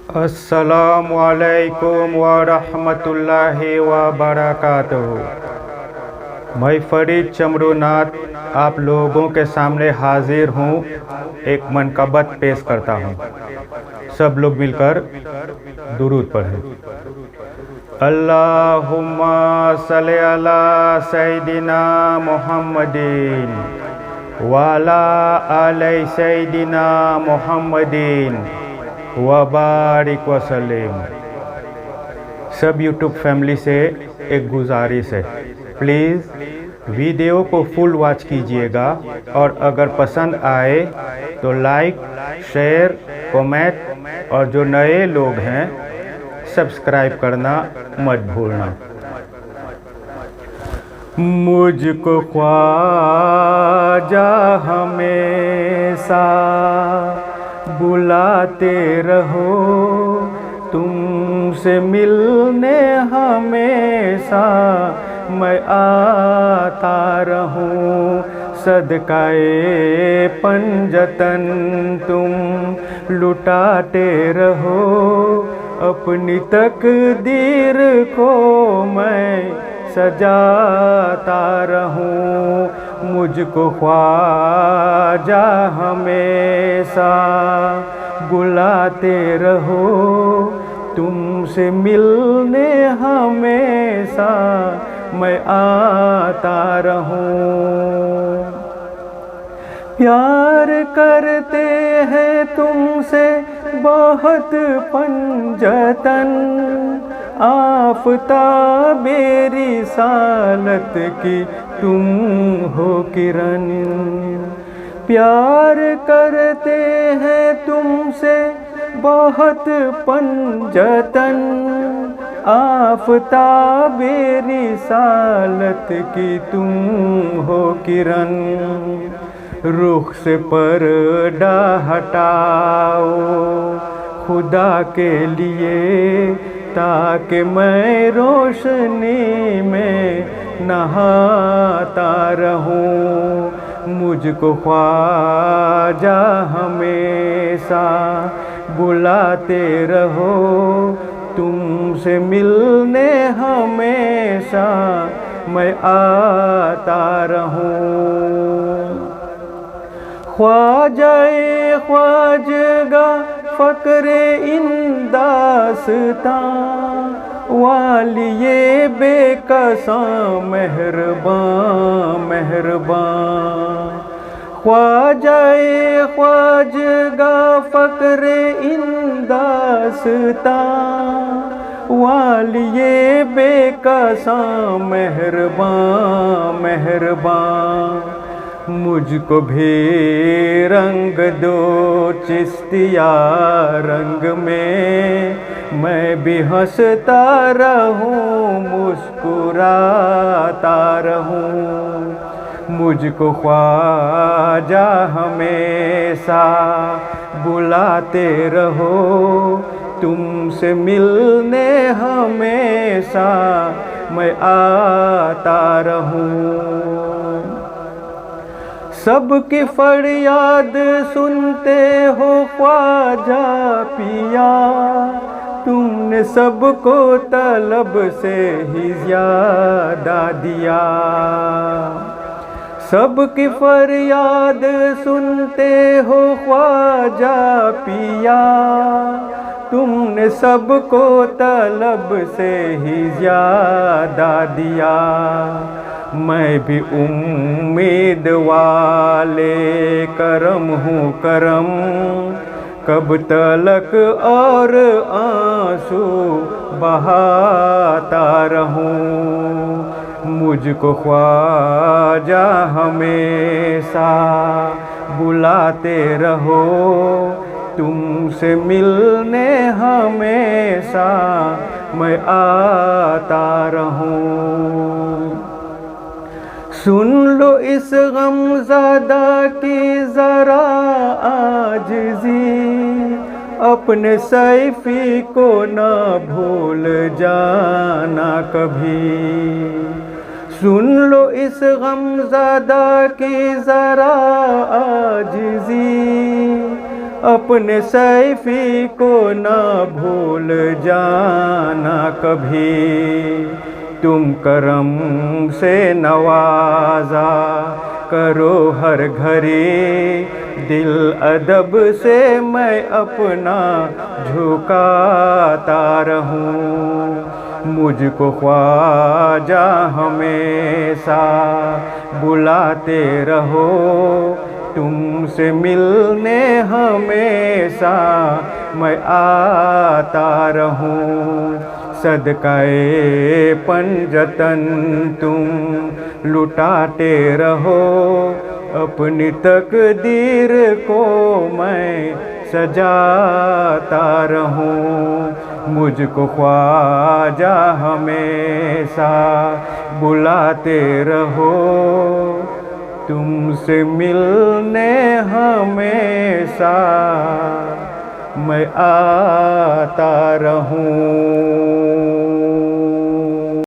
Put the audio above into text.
अस्सलामु अलैकुम व रहमतुल्लाहि व बरकातुहू। मैं फरीद चमरूनाथ आप लोगों के सामने हाजिर हूँ। एक मनकबत पेश करता हूँ। सब लोग मिलकर दुरूद पढ़ें। अल्लाहुम्मा सल्लि अला सय्यिदिना मुहम्मदिन वाला आले सय्यिदिना मुहम्मदिन वबारिक वसल्लम। सब यूट्यूब फैमिली से एक गुजारिश है, प्लीज़ वीडियो को फुल वॉच कीजिएगा और अगर पसंद आए तो लाइक, शेयर, कमेंट और जो नए लोग हैं सब्सक्राइब करना मत भूलना। मुझको ख्वाजा हमेशा बुलाते रहो, तुमसे मिलने हमेशा मैं आता रहूं। सदकाए पंजतन तुम लुटाते रहो, अपनी तकदीर को मैं सजाता रहूं। मुझको ख्वाजा हमेशा बुलाते रहो, तुमसे मिलने हमेशा मैं आता रहूं। प्यार करते हैं तुमसे बहुत पंजतन, आफ़ताबे रिसालत की तुम हो किरण। प्यार करते हैं तुमसे बहुत पंजतन, आफ़ताबे रिसालत की तुम हो किरण। रुख से पर्दा हटाओ खुदा के लिए, ताकि मैं रोशनी में नहाता रहूं। मुझको ख्वाजा हमेशा बुलाते रहो, तुमसे मिलने हमेशा मैं आता रहूं। ख्वाजाए ख्वाजगा फ़क्रे इंदास्तां, वालिये बेकसां मेहरबान मेहरबान। ख्वाजाए ख्वाजगा फ़क्रे इंदास्तां, वालिये बेकसां मेहरबान मेहरबान। मुझको भी रंग दो चिश्तिया रंग में, मैं भी हंसता रहूं मुस्कुराता रहूं। मुझको ख्वाजा हमेशा बुलाते रहो, तुमसे मिलने हमेशा मैं आता रहूं। सबकी फरियाद सुनते हो ख्वाजा पिया, तुमने सबको तलब से ही ज़्यादा दिया। सबकी फरियाद सुनते हो ख्वाजा पिया, तुमने सबको तलब से ही ज़्यादा दिया। मैं भी उम्मीद वाले करम हूँ करम, कब तलक और आंसू बहाता रहूं। मुझको ख्वाजा हमेशा बुलाते रहो, तुमसे मिलने हमेशा मैं आता रहूं। सुन लो इस गमज़दा की ज़रा आजिज़ी, अपने सैफ़ी को ना भूल जाना कभी। सुन लो इस गमज़दा की ज़रा आजिज़ी, अपने सैफी को न भूल जाना कभी। तुम करम से नवाजा करो हर घड़ी, दिल अदब से मैं अपना झुकाता रहूं। मुझको ख्वाजा हमेशा बुलाते रहो, तुमसे मिलने हमेशा मैं आता रहूं। सदकाए पंजतन तुम लुटाते रहो, अपनी तकदीर को मैं सजाता रहूं। मुझको ख्वाजा हमेशा बुलाते रहो, तुमसे मिलने हमेशा मैं आता रहूं।